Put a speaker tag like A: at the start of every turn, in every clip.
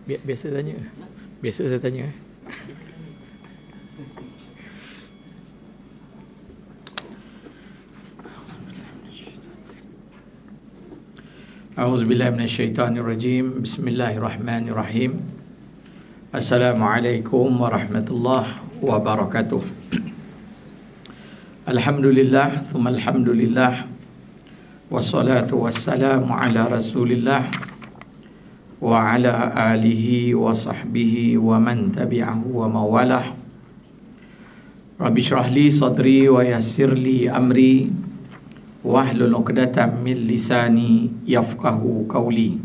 A: Biasa tanya. Biasa saya tanya. A'udzubillahi minasyaitonirrajim. Bismillahirrahmanirrahim. Assalamualaikum warahmatullahi wabarakatuh. Alhamdulillah, thumma alhamdulillah, wassalatu wassalamu ala rasulillah wa ala alihi wa sahbihi wa man tabi'ahu wa mawalah. Rabbi syrah li sadri wa yassir li amri wahlul 'uqdatam min lisani yafqahu qawli.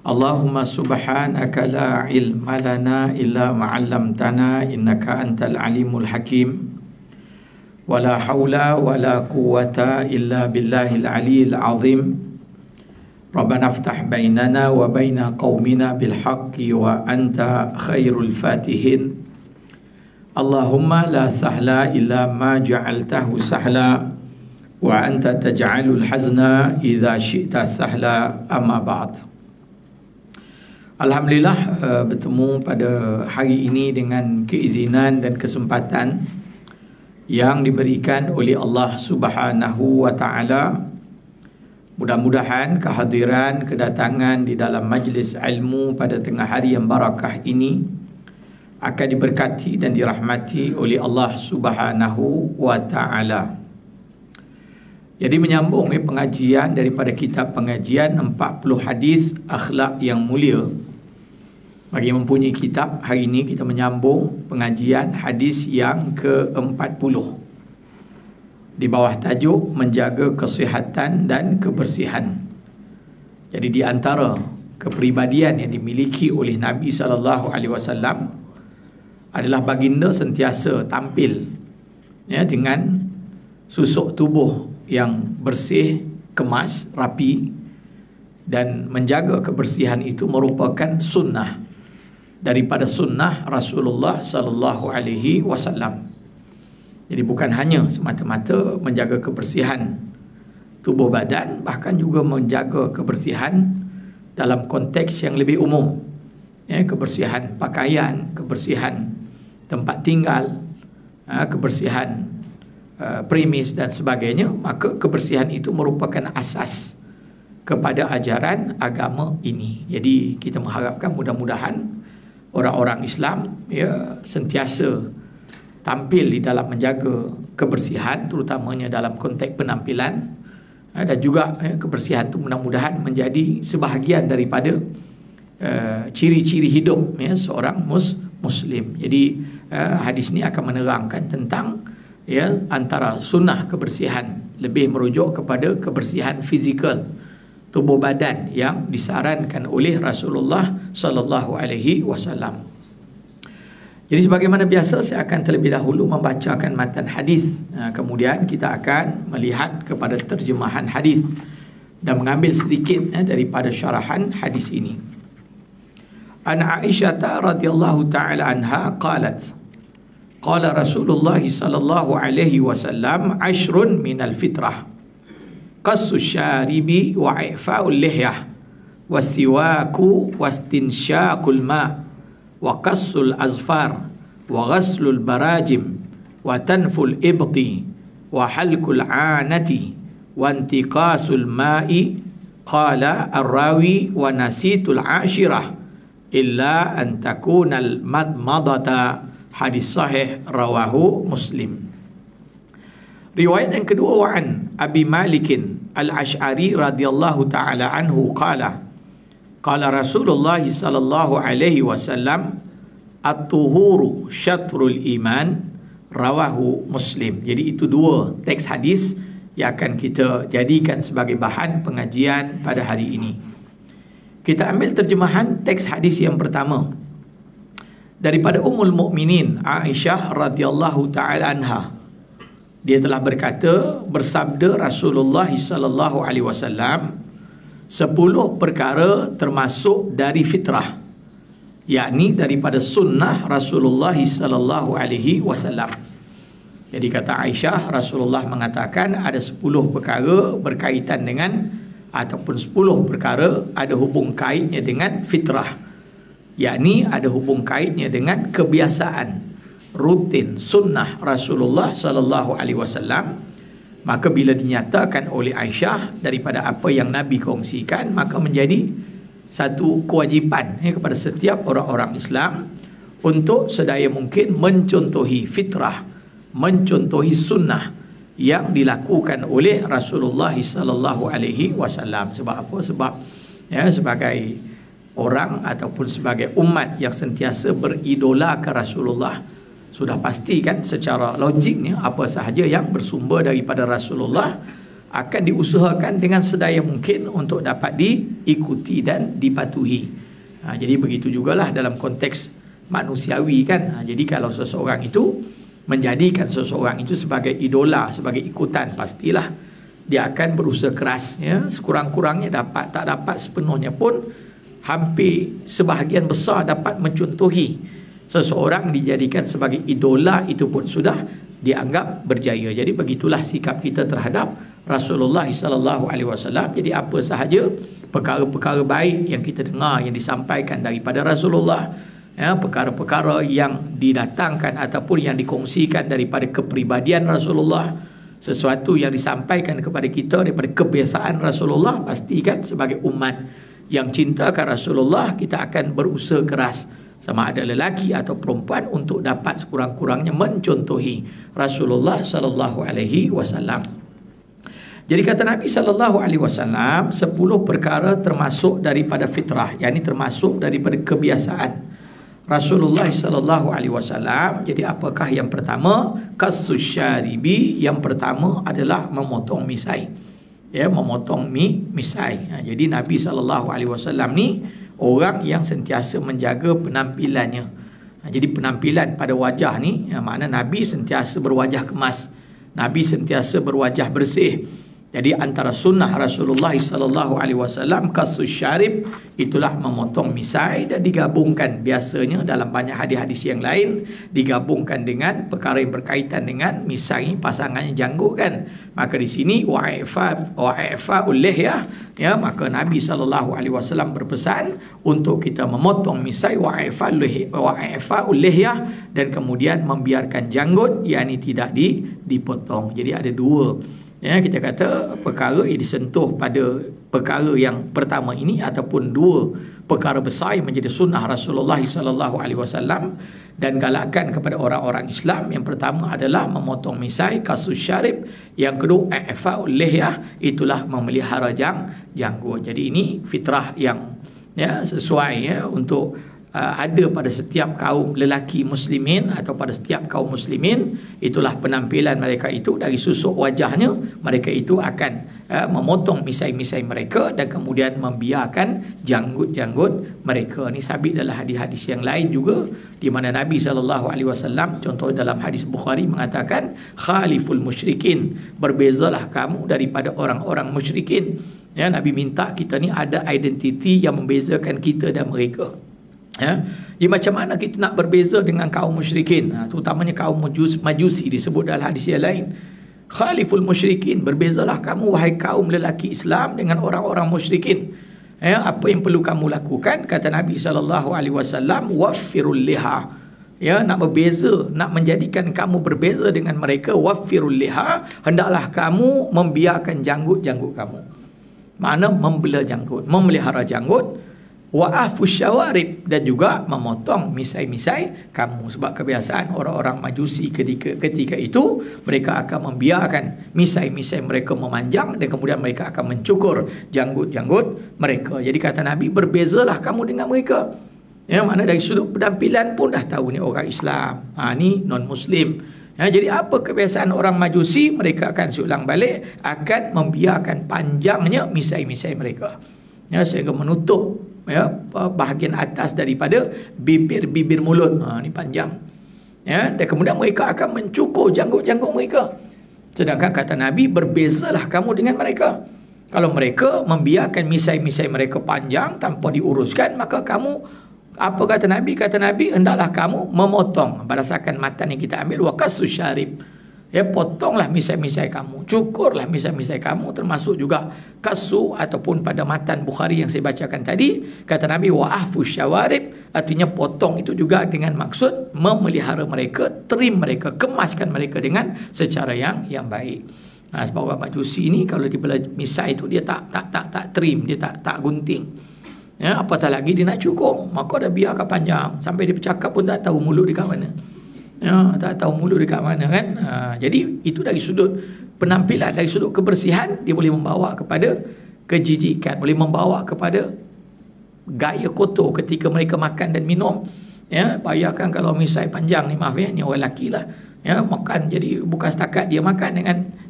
A: Allahumma subhanaka la ilma lana illa ma 'allamtana innaka antal alimul hakim. Wala haula wala quwwata illa billahil aliyil azim. Rabbana aftah bainana wa baina qaumina bil haqqi wa anta khairul fatihin. Allahumma la sahla illa ma ja'altahu sahla wa anta taj'alul hazna idza syi'ta sahla, amma ba'd. Alhamdulillah, bertemu pada hari ini dengan keizinan dan kesempatan yang diberikan oleh Allah Subhanahu wa taala. Mudah-mudahan kehadiran, kedatangan di dalam majlis ilmu pada tengah hari yang barakah ini akan diberkati dan dirahmati oleh Allah Subhanahu wa taala. Jadi menyambung pengajian daripada kitab pengajian 40 hadis akhlak yang mulia. Bagi yang mempunyai kitab, hari ini kita menyambung pengajian hadis yang ke-40 di bawah tajuk menjaga kesihatan dan kebersihan. Jadi di antara kepribadian yang dimiliki oleh Nabi SAW adalah baginda sentiasa tampil dengan susuk tubuh yang bersih, kemas, rapi, dan menjaga kebersihan itu merupakan sunnah daripada sunnah Rasulullah sallallahu alaihi wasallam. Jadi bukan hanya semata-mata menjaga kebersihan tubuh badan, bahkan juga menjaga kebersihan dalam konteks yang lebih umum, kebersihan pakaian, kebersihan tempat tinggal, kebersihan premis dan sebagainya. Maka kebersihan itu merupakan asas kepada ajaran agama ini. Jadi kita mengharapkan mudah-mudahan orang-orang Islam sentiasa tampil di dalam menjaga kebersihan, terutamanya dalam konteks penampilan, dan juga kebersihan itu mudah-mudahan menjadi sebahagian daripada ciri-ciri hidup seorang Muslim. Jadi hadis ini akan menerangkan tentang antara sunnah kebersihan, lebih merujuk kepada kebersihan fizikal tubuh badan yang disarankan oleh Rasulullah sallallahu alaihi wasallam. Jadi sebagaimana biasa, saya akan terlebih dahulu membacakan matan hadis, kemudian kita akan melihat kepada terjemahan hadis dan mengambil sedikit daripada syarahan hadis ini. An Aisyah radhiyallahu taala anha qalat, qala Rasulullah sallallahu alaihi wasallam, ashrun minal fitrah, qassu syaribi wa i'fa'ul lihyah wasiwaku wastinsyaqul ma' wa qassul azfar wa ghaslul barajim wa tanful ibti wa halkul anati wa intiqasul ma'i. Qala ar-rawi wa nasitul ashirah illa an takunal madmadata. Hadis sahih rawahu Muslim. Riwayat yang kedua, wa an Abi Malikin Al-Ash'ari radhiyallahu ta'ala anhu qala qala Rasulullah sallallahu alaihi wasallam, at-tuhuru syatrul iman, rawahu Muslim. Jadi itu dua teks hadis yang akan kita jadikan sebagai bahan pengajian pada hari ini. Kita ambil terjemahan teks hadis yang pertama daripada Ummul Mukminin Aisyah radhiyallahu taala anha. Dia telah berkata, bersabda Rasulullah sallallahu alaihi wasallam, 10 perkara termasuk dari fitrah, yakni daripada sunnah Rasulullah sallallahu alaihi wasallam. Jadi kata Aisyah, Rasulullah mengatakan ada 10 perkara berkaitan dengan ataupun 10 perkara ada hubung kaitnya dengan fitrah, yakni ada hubung kaitnya dengan kebiasaan rutin sunnah Rasulullah sallallahu alaihi wasallam. Maka bila dinyatakan oleh Aisyah daripada apa yang Nabi kongsikan, maka menjadi satu kewajipan kepada setiap orang-orang Islam untuk sedaya mungkin mencontohi fitrah, mencontohi sunnah yang dilakukan oleh Rasulullah sallallahu alaihi wasallam. Sebab apa? Sebab sebagai orang ataupun sebagai umat yang sentiasa beridola ke Rasulullah, sudah pasti kan secara logiknya apa sahaja yang bersumber daripada Rasulullah akan diusahakan dengan sedaya mungkin untuk dapat diikuti dan dipatuhi. Jadi begitu jugalah dalam konteks manusiawi kan. Jadi kalau seseorang itu menjadikan seseorang itu sebagai idola, sebagai ikutan, pastilah dia akan berusaha keras, sekurang-kurangnya tak dapat sepenuhnya pun, hampir sebahagian besar dapat mencontohi seseorang dijadikan sebagai idola, itu pun sudah dianggap berjaya. Jadi begitulah sikap kita terhadap Rasulullah sallallahu alaihi wasallam. Jadi apa sahaja perkara-perkara baik yang kita dengar yang disampaikan daripada Rasulullah, perkara-perkara yang didatangkan ataupun yang dikongsikan daripada kepribadian Rasulullah, sesuatu yang disampaikan kepada kita daripada kebiasaan Rasulullah, pastikan sebagai umat yang cintakan Rasulullah, kita akan berusaha keras, sama ada lelaki atau perempuan, untuk dapat sekurang-kurangnya mencontohi Rasulullah sallallahu alaihi wasallam. Jadi kata Nabi sallallahu alaihi wasallam, 10 perkara termasuk daripada fitrah, yakni termasuk daripada kebiasaan Rasulullah sallallahu alaihi wasallam. Jadi apakah yang pertama? Qassus syaribi, yang pertama adalah memotong misai. Memotong misai. Jadi Nabi sallallahu alaihi wasallam ni orang yang sentiasa menjaga penampilannya. Jadi penampilan pada wajah ni, makna Nabi sentiasa berwajah kemas, Nabi sentiasa berwajah bersih. Jadi antara sunnah Rasulullah sallallahu alaihi wasallam qassus syarib, itulah memotong misai, dan digabungkan biasanya dalam banyak hadis-hadis yang lain digabungkan dengan perkara yang berkaitan dengan misai, pasangannya janggut kan. Maka di sini wa'ifa'ul lihyah, maka Nabi sallallahu alaihi wasallam berpesan untuk kita memotong misai, wa'ifa'ul lihyah, dan kemudian membiarkan janggut, yakni tidak dipotong. Jadi ada dua, kita kata perkara yang disentuh pada perkara yang pertama ini, ataupun dua perkara besar yang menjadi sunnah Rasulullah sallallahu alaihi wasallam dan galakan kepada orang-orang Islam. Yang pertama adalah memotong misai, qassus syarib. Yang kedua i'fa'ul lihyah, itulah memelihara janggut. Jadi ini fitrah yang sesuai untuk ada pada setiap kaum lelaki muslimin atau pada setiap kaum muslimin. Itulah penampilan mereka itu, dari susuk wajahnya mereka itu akan memotong misai-misai mereka dan kemudian membiarkan janggut-janggut mereka. Ini sabit dalam hadis-hadis yang lain juga, di mana Nabi SAW contoh dalam hadis Bukhari mengatakan khaliful musyrikin, berbezalah kamu daripada orang-orang musyrikin. Nabi minta kita ni ada identiti yang membezakan kita dan mereka. Jadi macam mana kita nak berbeza dengan kaum musyrikin, terutamanya kaum majusi, disebut dalam hadis yang lain khaliful musyrikin, berbezalah kamu wahai kaum lelaki Islam dengan orang-orang musyrikin. Apa yang perlu kamu lakukan? Kata Nabi SAW, waffirul liha. Nak berbeza, nak menjadikan kamu berbeza dengan mereka, waffirul liha, hendaklah kamu membiarkan janggut-janggut kamu. Makna membelah janggut, memelihara janggut. Wa'afus syawarib, dan juga memotong misai-misai kamu. Sebab kebiasaan orang-orang majusi ketika itu, mereka akan membiarkan misai-misai mereka memanjang dan kemudian mereka akan mencukur janggut-janggut mereka. Jadi kata Nabi, berbezalah kamu dengan mereka. Mana dari sudut penampilan pun dah tahu ni orang Islam, ni non-Muslim. Jadi apa kebiasaan orang majusi? Mereka akan seulang balik, akan membiarkan panjangnya misai-misai mereka, sehingga menutup bahagian atas daripada bibir mulut, ni panjang, dan kemudian mereka akan mencukur janggut-janggut mereka. Sedangkan kata Nabi, berbezalah kamu dengan mereka. Kalau mereka membiarkan misai-misai mereka panjang tanpa diuruskan, maka kamu, apa kata Nabi? Kata Nabi, hendaklah kamu memotong berdasarkan matan yang kita ambil, waqassus syarib. Ya, potonglah misai-misai kamu, cukurlah misai-misai kamu, termasuk juga kasu ataupun pada matan Bukhari yang saya bacakan tadi, kata Nabi wa'afu syawarib, artinya potong itu juga dengan maksud memelihara mereka, trim mereka, kemaskan mereka dengan secara yang baik. Nah, sebab orang Majusi ini kalau dia misai itu dia tak trim, dia tak gunting. Ya, apatah lagi dia nak cukur, maka dah biarkan panjang sampai dia bercakap pun tak tahu mulut dekat mana. Ya, tak tahu mulut dekat mana kan. Jadi itu dari sudut penampilan, dari sudut kebersihan, dia boleh membawa kepada kejijikan, boleh membawa kepada gaya kotor ketika mereka makan dan minum. Ya, bayangkan kalau misai panjang ni, maaf ya, ni orang lelaki lah. Ya, makan jadi bukan setakat dia makan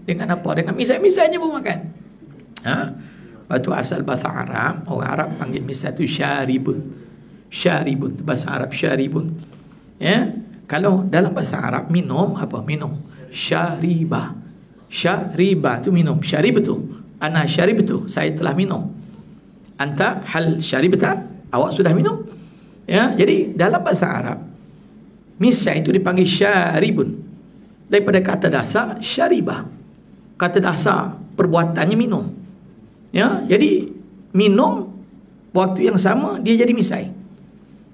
A: dengan apa? Dengan misai-misai je pun makan. Batu asal bahasa Arab, orang Arab panggil misai tu syaribun. Syaribun, bahasa Arab syaribun. Ya, kalau dalam bahasa Arab minum apa? Minum. Syaribah. Syaribah tu minum. Syarib tu. Ana syarib tu. Saya telah minum. Anta hal syaribta? Awak sudah minum? Ya, jadi dalam bahasa Arab misai itu dipanggil syaribun. Daripada kata dasar syaribah. Kata dasar perbuatannya minum. Ya, jadi minum waktu yang sama dia jadi misai.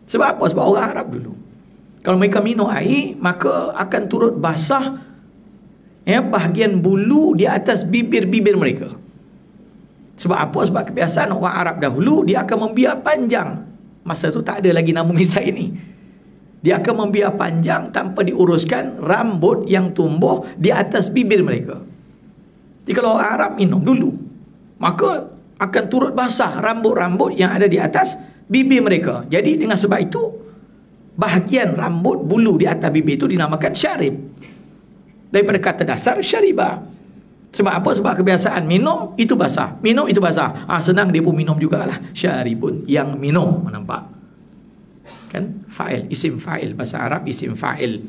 A: Sebab apa? Sebab orang Arab dulu, kalau mereka minum air, maka akan turut basah ya, bahagian bulu di atas bibir-bibir mereka. Sebab apa? Sebab kebiasaan orang Arab dahulu, dia akan membiar panjang. Masa tu tak ada lagi nama misai ini. Dia akan membiar panjang tanpa diuruskan rambut yang tumbuh di atas bibir mereka. Jadi kalau orang Arab minum dulu, maka akan turut basah rambut-rambut yang ada di atas bibir mereka. Jadi dengan sebab itu, bahagian rambut bulu di atas bibir itu dinamakan syarib. Daripada kata dasar syaribah. Sebab apa? Sebab kebiasaan minum itu basah, minum itu basah. Senang dia pun minum jugalah. Syaribun, yang minum. Nampak? Kan? Fa'il, isim fa'il. Bahasa Arab isim fa'il.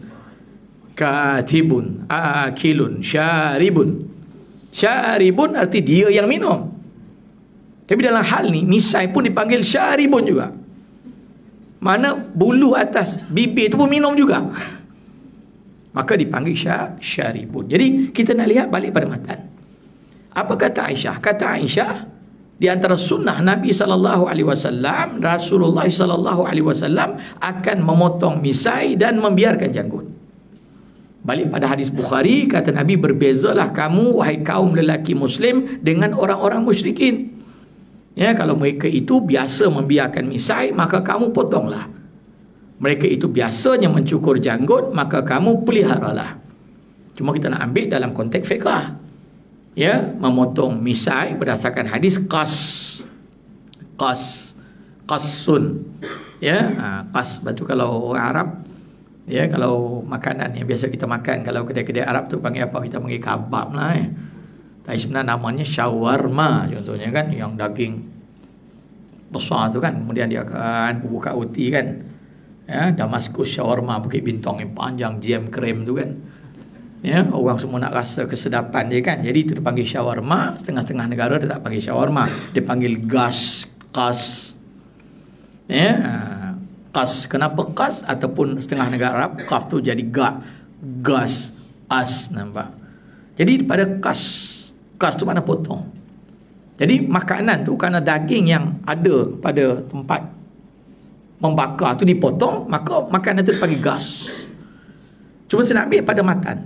A: Katibun, akilun, syaribun. Syaribun arti dia yang minum. Tapi dalam hal ni, misai pun dipanggil syaribun juga. Mana bulu atas bibir itu pun minum juga. Maka dipanggil syaribun. Jadi kita nak lihat balik pada matan. Apa kata Aisyah? Kata Aisyah, di antara sunnah Nabi SAW, Rasulullah SAW akan memotong misai dan membiarkan janggut. Balik pada hadis Bukhari, kata Nabi, berbezalah kamu wahai kaum lelaki Muslim dengan orang-orang musyrikin. Ya, kalau mereka itu biasa membiarkan misai, maka kamu potonglah. Mereka itu biasanya mencukur janggut, maka kamu peliharalah. Cuma kita nak ambil dalam konteks fiqh. Ya, memotong misai berdasarkan hadis qasun. Ya, qas batu kalau orang Arab, ya, kalau makanan yang biasa kita makan, kalau kedai-kedai Arab tu panggil apa? Kita panggil kabab lah. Tapi sebenarnya namanya shawarma contohnya kan, yang daging besar tu kan, kemudian dia akan buka roti kan. Ya, Damaskus shawarma, Bukit Bintang yang panjang, jam krem tu kan. Ya, orang semua nak rasa kesedapan dia kan. Jadi itu dipanggil shawarma. Setengah-setengah negara dia tak panggil shawarma, dia panggil qas. Ya, qas. Kenapa qas? Ataupun setengah negara Arab qaf tu jadi gas, as, nampak. Jadi pada qas tu mana potong. Jadi makanan tu kerana daging yang ada pada tempat membakar tu dipotong, maka makanan tu dipanggil gas. Cuma saya nak ambil pada matan.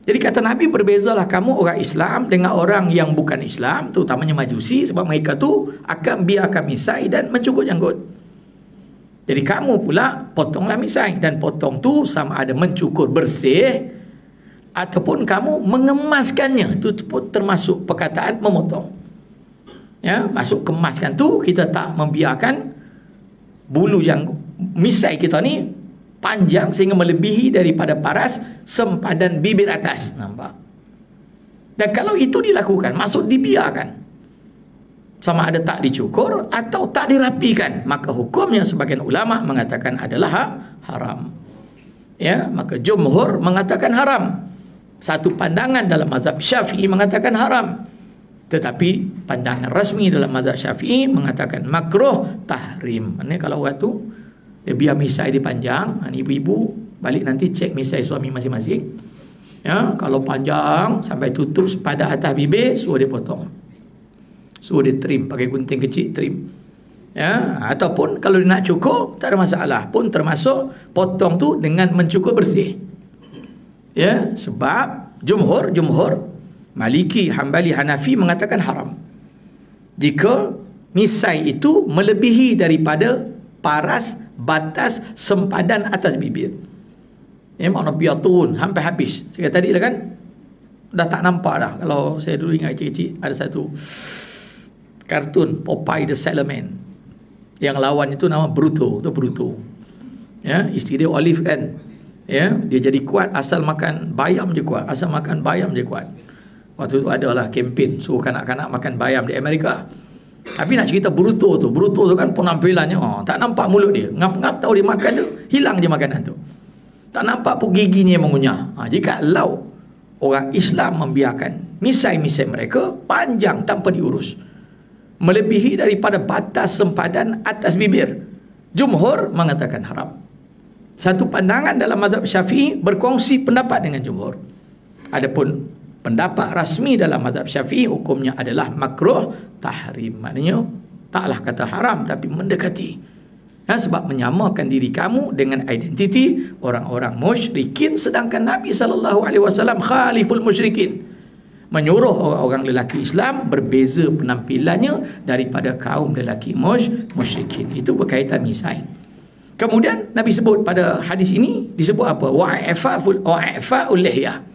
A: Jadi kata Nabi, berbezalah kamu orang Islam dengan orang yang bukan Islam, terutamanya Majusi, sebab mereka tu akan biarkan misai dan mencukur janggut. Jadi kamu pula potonglah misai, dan potong tu sama ada mencukur bersih ataupun kamu mengemaskannya. Itu pun termasuk perkataan memotong. Ya, masuk kemaskan tu, kita tak membiarkan bulu yang misai kita ni panjang sehingga melebihi daripada paras sempadan bibir atas, nampak. Dan kalau itu dilakukan, maksud dibiarkan, sama ada tak dicukur atau tak dirapikan, maka hukumnya sebagian ulama mengatakan adalah haram. Ya, maka jumhur mengatakan haram. Satu pandangan dalam mazhab Syafi'i mengatakan haram. Tetapi pandangan rasmi dalam mazhab Syafi'i mengatakan makruh tahrim. Maksudnya kalau orang tu dia biar misai dia panjang, ibu-ibu balik nanti cek misai suami masing-masing. Ya, kalau panjang sampai tutup pada atas bibir, suruh dia potong. Suruh dia trim, pakai gunting kecil trim. Ya, ataupun kalau dia nak cukur, tak ada masalah. Pun termasuk potong tu dengan mencukur bersih. Ya, sebab jumhur Maliki, Hambali, Hanafi mengatakan haram jika misai itu melebihi daripada paras batas sempadan atas bibir. Ya, makna biar turun sampai habis. Saya kata tadi lah kan, dah tak nampak dah. Kalau saya dulu ingat kecil-kecil, ada satu kartun Popeye the Sailor Man, yang lawan itu nama Bruto. Ya, isteri dia Olive kan. Ya, dia jadi kuat asal makan bayam je kuat, asal makan bayam je kuat. Waktu tu adalah kempen suruh kanak-kanak makan bayam di Amerika. Tapi nak cerita Bruto tu kan penampilannya, tak nampak mulut dia, ngap-ngap tahu dia makan tu, hilang je makanan tu. Tak nampak pun giginya yang mengunyah. Jika lau orang Islam membiarkan misai-misai mereka panjang tanpa diurus, melebihi daripada batas sempadan atas bibir, jumhur mengatakan haram. Satu pandangan dalam mazhab Syafi'i berkongsi pendapat dengan jumhur. Adapun pendapat rasmi dalam mazhab Syafi'i, hukumnya adalah makruh tahrim. Maknanya taklah kata haram, tapi mendekati. Sebab menyamakan diri kamu dengan identiti orang-orang musyrikin, sedangkan Nabi SAW khaliful musyrikin, menyuruh orang-orang lelaki Islam berbeza penampilannya daripada kaum lelaki musyrikin. Itu berkaitan misai. Kemudian Nabi sebut pada hadis ini, disebut apa? Wa'ifa'ul lihyah.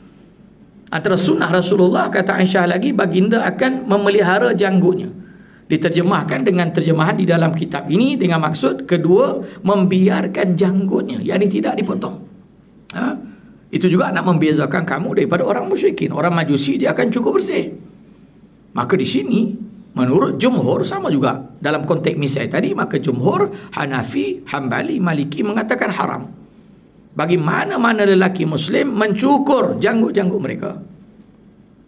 A: Antara sunnah Rasulullah, kata Aisyah lagi, baginda akan memelihara janggutnya. Diterjemahkan dengan terjemahan di dalam kitab ini dengan maksud kedua, membiarkan janggutnya, yakni tidak dipotong. Itu juga nak membezakan kamu daripada orang musyrikin. Orang Majusi dia akan cukup bersih. Maka di sini menurut jumhur sama juga dalam konteks misai tadi, maka jumhur Hanafi, Hambali, Maliki mengatakan haram bagi mana-mana lelaki muslim mencukur janggut-janggut mereka.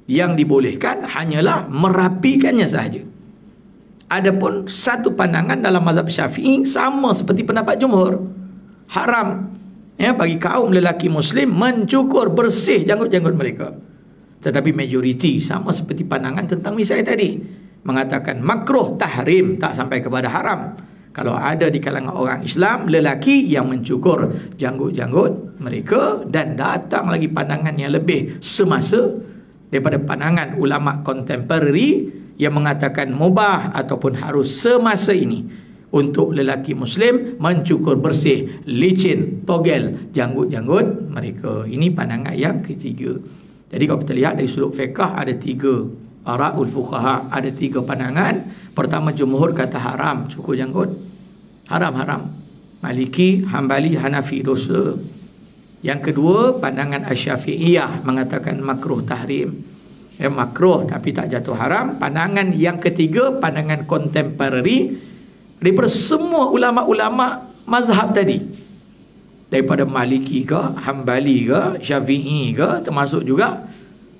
A: Yang dibolehkan hanyalah merapikannya sahaja. Adapun satu pandangan dalam mazhab Syafi'i sama seperti pendapat jumhur, haram bagi kaum lelaki muslim mencukur bersih janggut-janggut mereka. Tetapi majoriti sama seperti pandangan tentang misai tadi, mengatakan makruh tahrim, tak sampai kepada haram. Kalau ada di kalangan orang Islam lelaki yang mencukur janggut-janggut mereka, dan datang lagi pandangan yang lebih semasa daripada pandangan ulama kontemporari yang mengatakan mubah ataupun harus semasa ini untuk lelaki muslim mencukur bersih, licin, togel janggut-janggut mereka. Ini pandangan yang ketiga. Jadi kalau kita lihat dari sudut fiqh, ada tiga ara'ul fuqaha, ada tiga pandangan. Pertama, jumhur kata haram cukur janggut, haram. Maliki, Hambali, Hanafi dosa. Yang kedua, pandangan Asy-Syafi'iyah mengatakan makruh tahrim, makruh tapi tak jatuh haram. Pandangan yang ketiga, pandangan kontemporari daripada semua ulama-ulama mazhab tadi, daripada Maliki ke, Hambali ke, Syafi'i ke, termasuk juga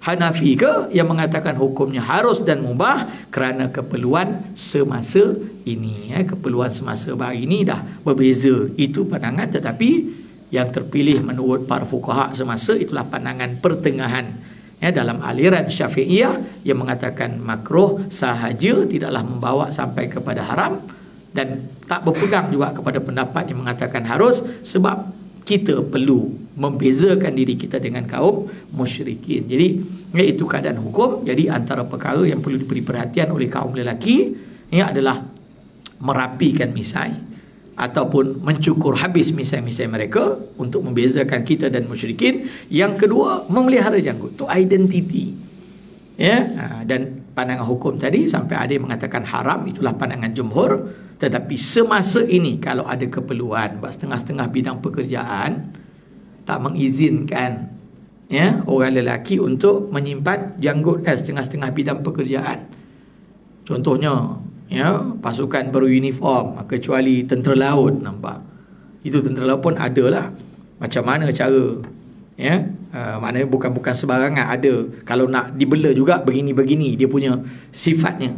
A: Hanafi ke, yang mengatakan hukumnya harus dan mubah kerana keperluan semasa ini. Keperluan semasa bahagian ini dah berbeza. Itu pandangan, tetapi yang terpilih menurut para fuqaha semasa itulah pandangan pertengahan dalam aliran Syafi'iyah yang mengatakan makruh sahaja, tidaklah membawa sampai kepada haram, dan tak berpegang juga kepada pendapat yang mengatakan harus, sebab kita perlu membezakan diri kita dengan kaum musyrikin. Jadi itu keadaan hukum. Jadi antara perkara yang perlu diberi perhatian oleh kaum lelaki adalah merapikan misai ataupun mencukur habis misai-misai mereka untuk membezakan kita dan musyrikin. Yang kedua, memelihara janggut, itu identiti. Dan pandangan hukum tadi sampai ada yang mengatakan haram, itulah pandangan jumhur. Tetapi semasa ini kalau ada keperluan, buat setengah-setengah bidang pekerjaan tak mengizinkan orang lelaki untuk menyimpan janggut setengah-setengah bidang pekerjaan. Contohnya pasukan beruniform, kecuali tentera laut, nampak. Itu tentera laut pun adalah macam mana cara, maknanya bukan sembarangan ada. Kalau nak dibela juga begini-begini dia punya sifatnya.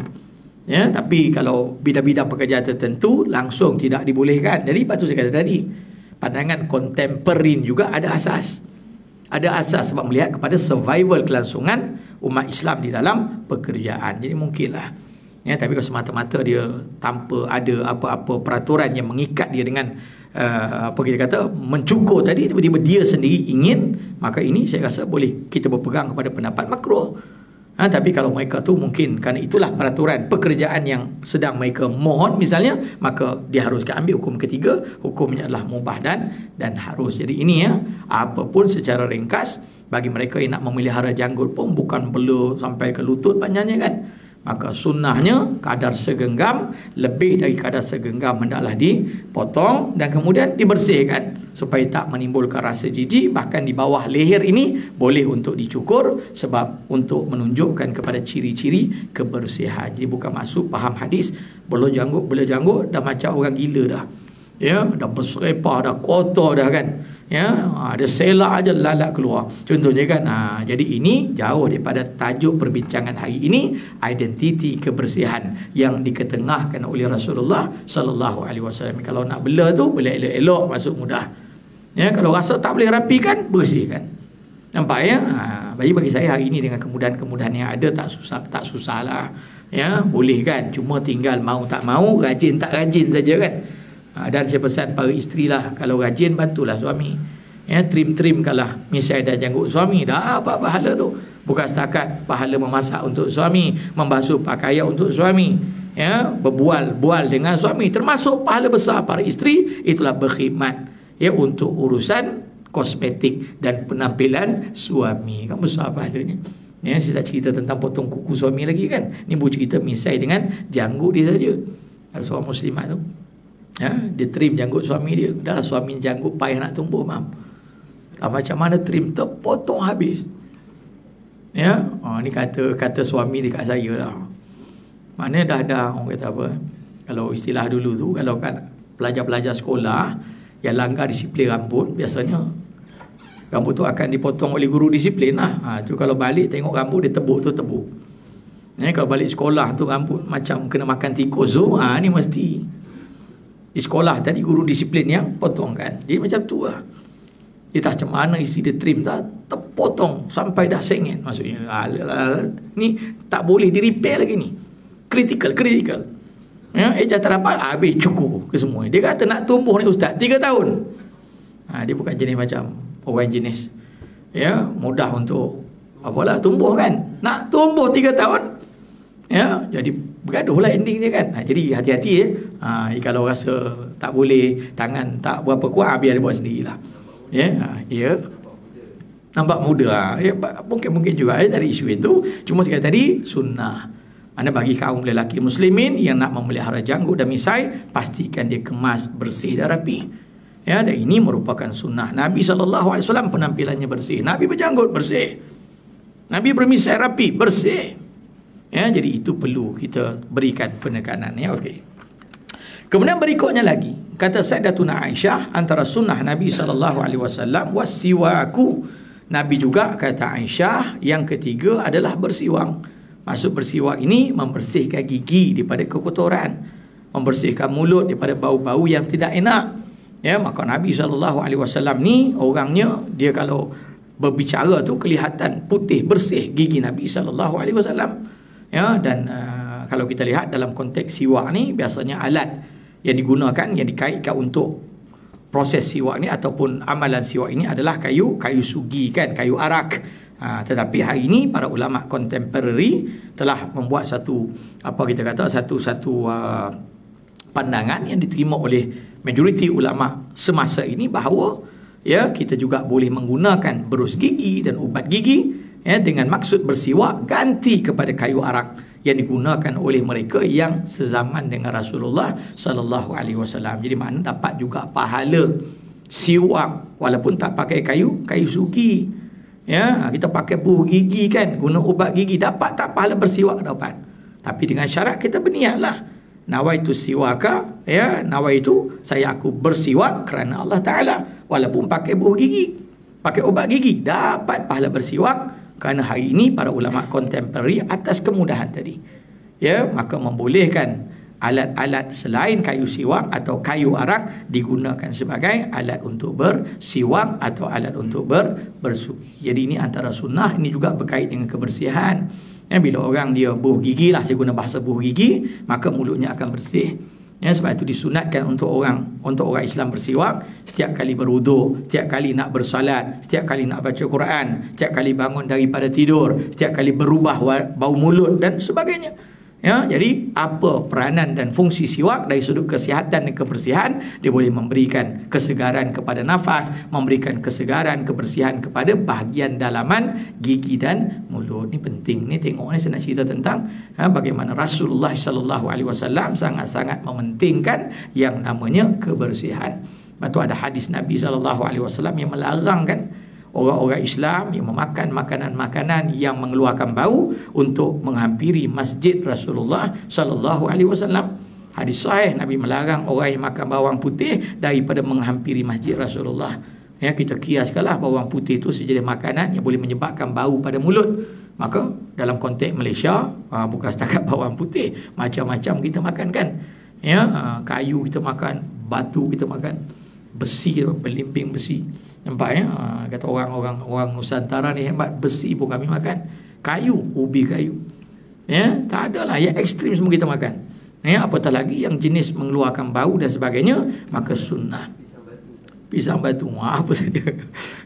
A: Tapi kalau bidang-bidang pekerjaan tertentu langsung tidak dibolehkan. Jadi lepas tu saya kata tadi, pandangan kontemporer juga ada asas. Ada asas sebab melihat kepada survival kelangsungan umat Islam di dalam pekerjaan. Jadi mungkinlah. Ya, tapi kalau semata-mata dia tanpa ada apa-apa peraturan yang mengikat dia dengan apa kita kata mencukur tadi, tiba-tiba dia sendiri ingin, maka ini saya rasa boleh kita berpegang kepada pendapat makruh. Tapi kalau mereka tu mungkin kerana itulah peraturan pekerjaan yang sedang mereka mohon misalnya, maka dia harus ambil hukum ketiga, hukumnya adalah mubah dan harus. Jadi ini ya, apapun secara ringkas, bagi mereka yang nak memelihara janggut pun bukan perlu sampai ke lutut panjangnya kan. Maka sunnahnya kadar segenggam, lebih dari kadar segenggam hendaklah dipotong dan kemudian dibersihkan supaya tak menimbulkan rasa jijik. Bahkan di bawah leher ini boleh untuk dicukur sebab untuk menunjukkan kepada ciri-ciri kebersihan. Jadi bukan maksud faham hadis bela janggut dah macam orang gila dah. Ya, dah berserepah, dah kotor dah kan. Ya, ada selak aja lalat keluar. Contohnya kan. Jadi ini jauh daripada tajuk perbincangan hari ini, identiti kebersihan yang diketengahkan oleh Rasulullah sallallahu alaihi wasallam. Kalau nak bela tu bela elok-elok, masuk mudah. Ya, kalau rasa tak boleh rapikan, bersihkan. Nampak ya? Bagi saya hari ini dengan kemudahan-kemudahan yang ada tak susahlah. Ya, boleh kan? Cuma tinggal mau tak mau, rajin tak rajin saja kan. Dan saya pesan para isteri lah, kalau rajin bantulah suami. Ya, trim-trimkanlah misai dan janggut suami. Dah apa pahala tu. Bukan setakat pahala memasak untuk suami, membasuh pakaian untuk suami, ya, berbual-bual dengan suami, termasuk pahala besar para isteri itulah berkhidmat ya untuk urusan kosmetik dan penampilan suami. Kan besar pahalanya. Ya, saya tak cerita tentang potong kuku suami lagi kan. Ni baru cerita misai dengan janggut dia saja. Ada seorang muslimat tu, ya, dia trim janggut suami dia. Dah suami janggut payah nak tumbuh, mam. Macam mana trim, terpotong habis. Ya, ni kata suami dekat saya lah. Mana dah orang kata apa? Kalau istilah dulu tu, kalau kan pelajar-pelajar sekolah yang langgar disiplin rambut, biasanya rambut tu akan dipotong oleh guru disiplin lah. Tu kalau balik tengok rambut dia tebuk. Ya, kalau balik sekolah tu rambut macam kena makan tikus tu, ni mesti di sekolah tadi guru disiplin yang potong kan. Jadi macam tu lah. Dia tak macam mana isi dia trim dah, terpotong sampai dah sengit. Maksudnya ni tak boleh di repair lagi ni. Critical. Ya, tak dapat habis cukur ke semua. Dia kata nak tumbuh ni ustaz 3 tahun. Dia bukan jenis macam orang jenis ya mudah untuk apalah tumbuh kan. Nak tumbuh 3 tahun. Ya, jadi bergaduhlah endingnya kan. Jadi hati-hati ya. Kalau rasa tak boleh, tangan tak berapa kuat, biar dia buat sendirilah. Ya, nampak muda. Ya, mungkin juga dari isu itu. Cuma sekali tadi sunnah. Mana bagi kaum lelaki muslimin yang nak memelihara janggut dan misai, pastikan dia kemas, bersih dan rapi. Ya, dan ini merupakan sunnah Nabi SAW. Penampilannya bersih. Nabi berjanggut bersih. Nabi bermisai rapi, bersih. Ya, jadi itu perlu kita berikan penekanan ya. Okey. Kemudian berikutnya lagi, kata Sayyidatuna Aisyah, antara sunnah Nabi SAW wasiwaku. Nabi juga kata Aisyah, yang ketiga adalah bersiwak. Maksud bersiwak ini membersihkan gigi daripada kekotoran, membersihkan mulut daripada bau-bau yang tidak enak. Ya, maka Nabi SAW ni orangnya, dia kalau berbicara tu kelihatan putih, bersih gigi Nabi SAW. Ya, dan kalau kita lihat dalam konteks siwak ni, biasanya alat yang digunakan, yang dikaitkan untuk proses siwak ni ataupun amalan siwak ini adalah kayu sugi kan, kayu arak. Tetapi hari ini para ulama contemporary telah membuat satu pandangan yang diterima oleh majoriti ulama semasa ini, bahawa ya kita juga boleh menggunakan berus gigi dan ubat gigi ya dengan maksud bersiwak, ganti kepada kayu arak yang digunakan oleh mereka yang sezaman dengan Rasulullah sallallahu alaihi wasallam. Jadi makna dapat juga pahala siwak walaupun tak pakai kayu sugi. Ya, kita pakai buah gigi kan, guna ubat gigi, dapat tak pahala bersiwak? Dapat. Tapi dengan syarat kita berniatlah. Nawaitu siwaka, ya, nawaitu aku bersiwak kerana Allah Taala, walaupun pakai buah gigi, pakai ubat gigi, dapat pahala bersiwak. Kerana hari ini para ulama contemporary atas kemudahan tadi, ya, maka membolehkan alat-alat selain kayu siwak atau kayu arak digunakan sebagai alat untuk bersiwak atau alat untuk bersugi. Jadi ini antara sunnah, ini juga berkait dengan kebersihan. Bila orang dia buh gigi lah, saya guna bahasa buh gigi, maka mulutnya akan bersih. Sebab itu disunatkan untuk orang Islam bersiwak setiap kali berwuduk, setiap kali nak bersolat, setiap kali nak baca Quran, setiap kali bangun daripada tidur, setiap kali berubah bau mulut dan sebagainya. Jadi apa peranan dan fungsi siwak dari sudut kesihatan dan kebersihan? Dia boleh memberikan kesegaran kepada nafas, memberikan kesegaran, kebersihan kepada bahagian dalaman gigi dan mulut. Ini penting. Ni tengok ni saya nak cerita tentang bagaimana Rasulullah SAW sangat-sangat mementingkan yang namanya kebersihan. Lepas tu ada hadis Nabi SAW yang melarangkan orang-orang Islam yang memakan makanan-makanan yang mengeluarkan bau untuk menghampiri masjid Rasulullah sallallahu alaihi wasallam. Hadis sahih, Nabi melarang orang yang makan bawang putih daripada menghampiri masjid Rasulullah. Kita kiaskanlah bawang putih itu sejenis makanan yang boleh menyebabkan bau pada mulut. Maka dalam konteks Malaysia, bukan setakat bawang putih, macam-macam kita makan kan. Kayu kita makan, batu kita makan, besi, belimbing besi. Nampak kata orang Nusantara ni hebat, besi pun kami makan, kayu, ubi kayu. Tak adalah yang ekstrim semua kita makan. Apatah lagi yang jenis mengeluarkan bau dan sebagainya, maka sunnah. Pisang batu, apa saja.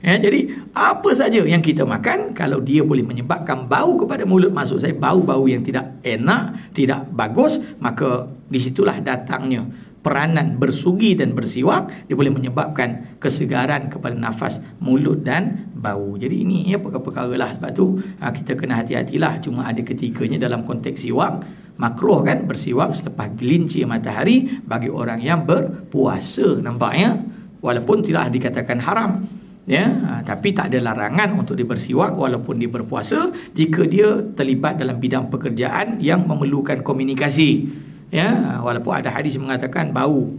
A: Jadi apa saja yang kita makan, kalau dia boleh menyebabkan bau kepada mulut, maksud saya bau-bau yang tidak enak, tidak bagus, maka disitulah datangnya peranan bersugi dan bersiwak. Dia boleh menyebabkan kesegaran kepada nafas, mulut dan bau. Jadi ini perkara-perkara lah. Sebab tu kita kena hati-hatilah. Cuma ada ketikanya dalam konteks siwak, makruh kan bersiwak selepas gelincir matahari bagi orang yang berpuasa. Nampaknya walaupun tidak dikatakan haram, tapi tak ada larangan untuk dia bersiwak walaupun dia berpuasa, jika dia terlibat dalam bidang pekerjaan yang memerlukan komunikasi. Walaupun ada hadis mengatakan bau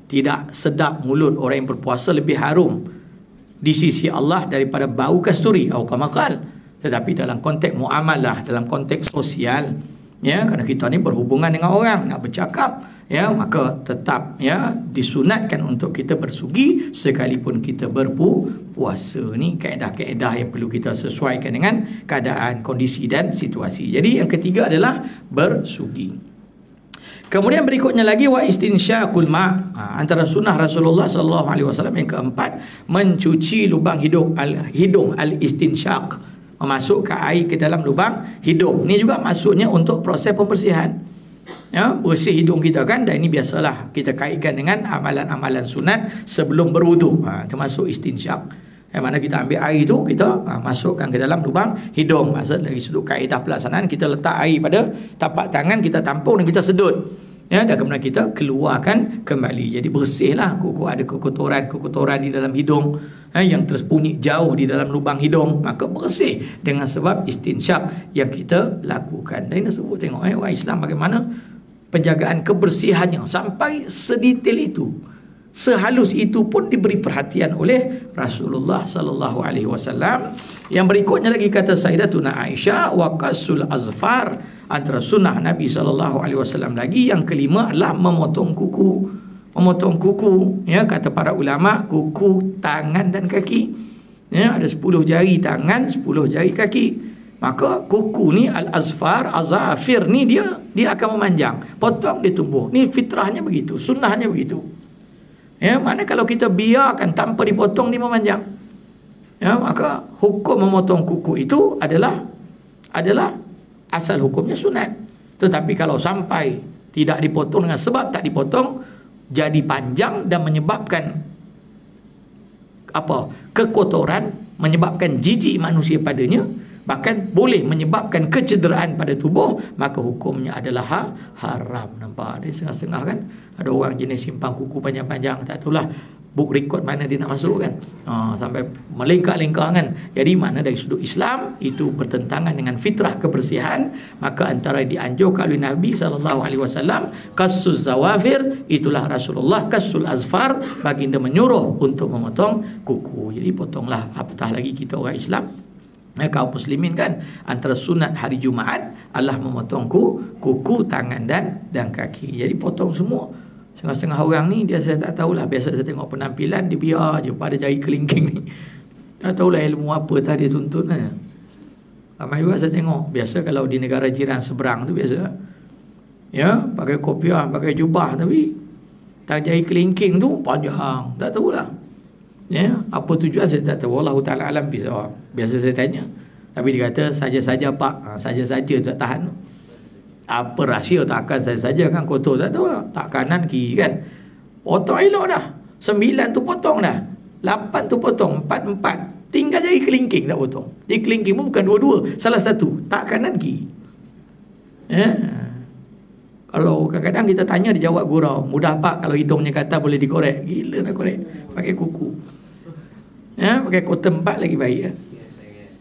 A: tidak sedap mulut orang yang berpuasa lebih harum di sisi Allah daripada bau kasturi atau kamakal. Tetapi dalam konteks muamalah, dalam konteks sosial, kerana kita ni berhubungan dengan orang, nak bercakap, maka tetap disunatkan untuk kita bersugi sekalipun kita berpuasa. Ni kaedah-kaedah yang perlu kita sesuaikan dengan keadaan, kondisi dan situasi. Jadi yang ketiga adalah bersugi. Kemudian berikutnya lagi wa istinsyaqul ma'. Antara sunnah Rasulullah sallallahu alaihi wasallam yang keempat, mencuci lubang hidung al-istinsyaq, memasukkan air ke dalam lubang hidung. Ini juga maksudnya untuk proses pembersihan. Bersih hidung kita kan, dan ini biasalah kita kaitkan dengan amalan-amalan sunat sebelum berwuduk, termasuk istinsyaq. Mana kita ambil air itu, kita masukkan ke dalam lubang hidung. Maksud dari sudut kaedah pelaksanaan, kita letak air pada tapak tangan, kita tampung dan kita sedut, dan kemudian kita keluarkan kembali. Jadi bersihlah ada kekotoran di dalam hidung yang tersembunyi jauh di dalam lubang hidung, maka bersih dengan sebab istinsyaq yang kita lakukan. Dan ini sebut tengok orang Islam bagaimana penjagaan kebersihannya sampai sedetail itu. Sehalus itu pun diberi perhatian oleh Rasulullah sallallahu alaihi wasallam. Yang berikutnya lagi kata Sayyidatuna Aisyah, wa qasul azfar, antara sunnah Nabi sallallahu alaihi wasallam lagi yang kelima adalah memotong kuku. Memotong kuku, kata para ulama, kuku tangan dan kaki. Ada 10 jari tangan, 10 jari kaki. Maka kuku ni al-azfar, azafir ni dia akan memanjang. Potong dia tumbuh. Ni fitrahnya begitu, sunnahnya begitu. Mana kalau kita biarkan tanpa dipotong dia memanjang, maka hukum memotong kuku itu adalah asal hukumnya sunat. Tetapi kalau sampai tidak dipotong dengan sebab tak dipotong, jadi panjang dan menyebabkan kekotoran, menyebabkan jijik manusia padanya, bahkan boleh menyebabkan kecederaan pada tubuh, maka hukumnya adalah haram. Nampak? Dia setengah-setengah kan, ada orang jenis simpang kuku panjang-panjang, tak tahulah book record mana dia nak masuk kan, sampai melingkar-lingkar kan. Jadi mana dari sudut Islam itu bertentangan dengan fitrah kebersihan, maka antara dianjurkan oleh Nabi SAW kasus zawafir, itulah Rasulullah kasul azfar, baginda menyuruh untuk memotong kuku. Jadi potonglah, apatah lagi kita orang Islam Kaum muslimin kan, antara sunat hari Jumaat adalah memotong kuku, tangan dan kaki. Jadi potong semua. Setengah-setengah orang ni dia, saya tak tahulah, biasa saya tengok penampilan dia biar je pada jari kelingking ni. Tak tahulah ilmu apa tadi dia tuntut kan. Ramai juga saya tengok, biasa kalau di negara jiran seberang tu biasa, ya, pakai kopiah, pakai jubah, tapi tak jari kelingking tu panjang, tak tahulah. Ya, apa tujuan saya tak tahu. Wallahu taala alam bisawab. Biasa saya tanya, tapi dia kata saja-saja pak, saja-saja tak tahan. Apa rahsia takkan saja kan kotor, tak tahu lah. Tak kanan kiri kan. Potong elok dah. 9 tu potong dah. 8 tu potong, 4. Tinggal jari kelingking tak potong. Jari kelingking pun bukan dua-dua, salah satu. Tak kanan kiri. Ya. Kalau kadang-kadang kita tanya, dia jawab gurau. Mudah pak kalau hidungnya kata boleh dikorek. Gila nak korek. Pakai kuku. Ya, pakai cotton bud lagi baik ya.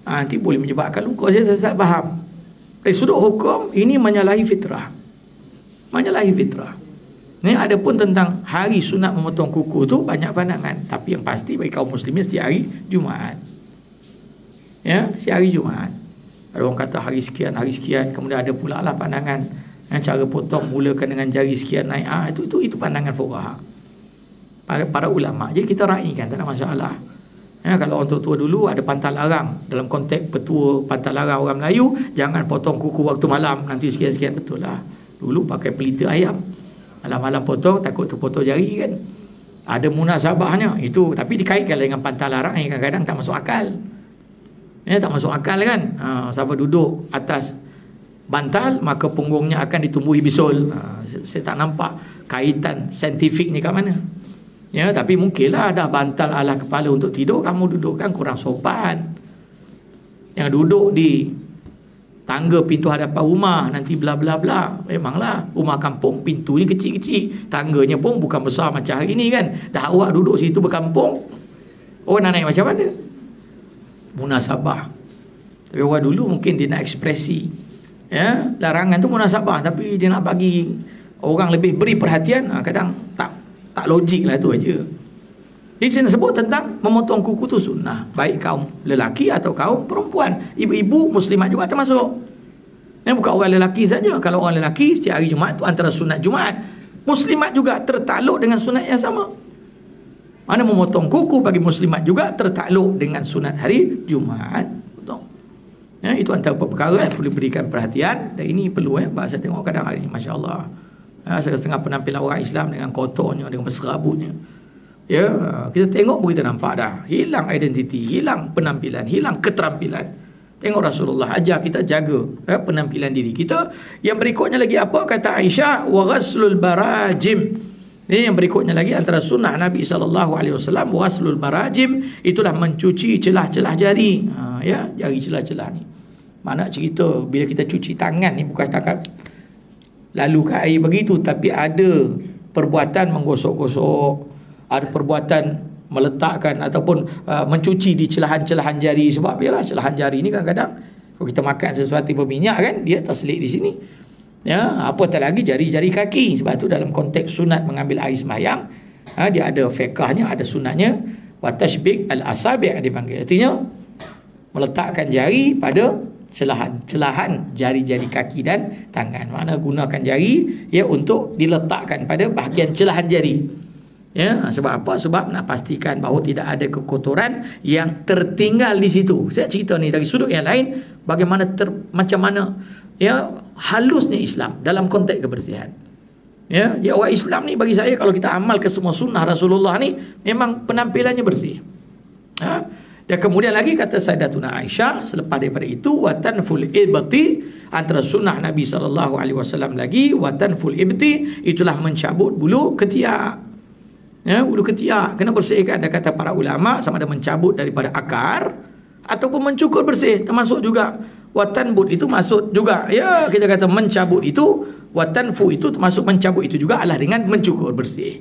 A: Nanti boleh menyebabkan luka. Saya tak faham. Dari sudut hukum, ini menyalahi fitrah. Menyalahi fitrah. Ini ada pun tentang hari sunat memotong kuku tu banyak pandangan. Tapi yang pasti bagi kaum muslimin setiap hari Jumaat. Ya, setiap hari Jumaat. Ada orang kata hari sekian, kemudian ada pula lah pandangan, cara potong mulakan dengan jari sekian naik. Itu pandangan fuqaha, para ulama. Jadi kita raikan, tak ada masalah. Ya, kalau orang tua dulu ada pantang larang, dalam konteks petua pantang larang orang Melayu, jangan potong kuku waktu malam, nanti sekian-sekian. Betul lah. Dulu pakai pelita ayam, malam-malam potong, takut terpotong jari kan. Ada munasabahnya itu, tapi dikaitkan dengan pantang larang yang kadang-kadang tak masuk akal. Ya, tak masuk akal kan. Siapa duduk atas bantal, maka punggungnya akan ditumbuhi bisul. Saya tak nampak kaitan saintifik ni kat mana. Ya, tapi mungkinlah ada bantal alas kepala untuk tidur, kamu dudukkan kurang sopan. Yang duduk di tangga pintu hadapan rumah, nanti bla bla bla. Memanglah rumah kampung pintunya kecil-kecil, tangganya pun bukan besar macam hari ni kan. Dah awak duduk situ berkampung, nak naik macam mana? Munasabah. Tapi orang dulu mungkin dia nak ekspresi, ya, larangan tu munasabah, tapi dia nak bagi orang lebih beri perhatian. Kadang tak logik lah, tu aja. Di sini sebut tentang memotong kuku tu sunnah, baik kaum lelaki atau kaum perempuan. Ibu-ibu muslimat juga termasuk. Bukan orang lelaki saja. Kalau orang lelaki setiap hari Jumaat tu antara sunat Jumaat, muslimat juga tertakluk dengan sunat yang sama. Mana memotong kuku bagi muslimat juga tertakluk dengan sunat hari Jumaat. Betul. Ya, itu antara perkara yang perlu berikan perhatian. Dan ini perlu saya tengok kadang hari ini, Masya Allah, setengah penampilan orang Islam dengan kotornya, dengan berserabutnya. Ya, kita tengok pun kita nampak dah hilang identiti, hilang penampilan, hilang keterampilan. Tengok Rasulullah ajar kita jaga penampilan diri kita. Yang berikutnya lagi apa kata Aisyah? Wa ghaslul barajim. Ini yang berikutnya lagi antara sunnah Nabi SAW, ghaslul barajim, itulah mencuci celah-celah jari. Ya, jari celah-celah ni. Mana cerita bila kita cuci tangan ni bukan setakat lalu ke air begitu, tapi ada perbuatan menggosok-gosok, ada perbuatan meletakkan ataupun mencuci di celahan-celahan jari. Sebab biarlah celahan jari ni kadang-kadang kalau kita makan sesuatu berminyak kan, dia terselit di sini. Ya, apatah lagi jari-jari kaki. Sebab tu dalam konteks sunat mengambil air sembahyang, dia ada fiqahnya, ada sunatnya. Wa tashbik al-asabi' dipanggil. Artinya meletakkan jari pada celahan jari-jari kaki dan tangan. Mana gunakan jari ya untuk diletakkan pada bahagian celahan jari. Ya, sebab apa? Sebab nak pastikan bahawa tidak ada kekotoran yang tertinggal di situ. Saya cerita ni dari sudut yang lain, bagaimana macam mana ya halusnya Islam dalam konteks kebersihan. Ya, orang Islam ni bagi saya kalau kita amal ke semua sunnah Rasulullah ni memang penampilannya bersih. Dan kemudian lagi kata Sayyidatuna Aisyah selepas daripada itu, watanful ibti, antara sunnah Nabi SAW lagi, watanful ibti, itulah mencabut bulu ketiak. Ya, bulu ketiak kena bersihkan. Ada kata para ulama sama ada mencabut daripada akar ataupun mencukur bersih, termasuk juga watanbut itu masuk juga. Ya, kita kata mencabut itu, watanfu itu termasuk mencabut itu juga adalah dengan mencukur bersih.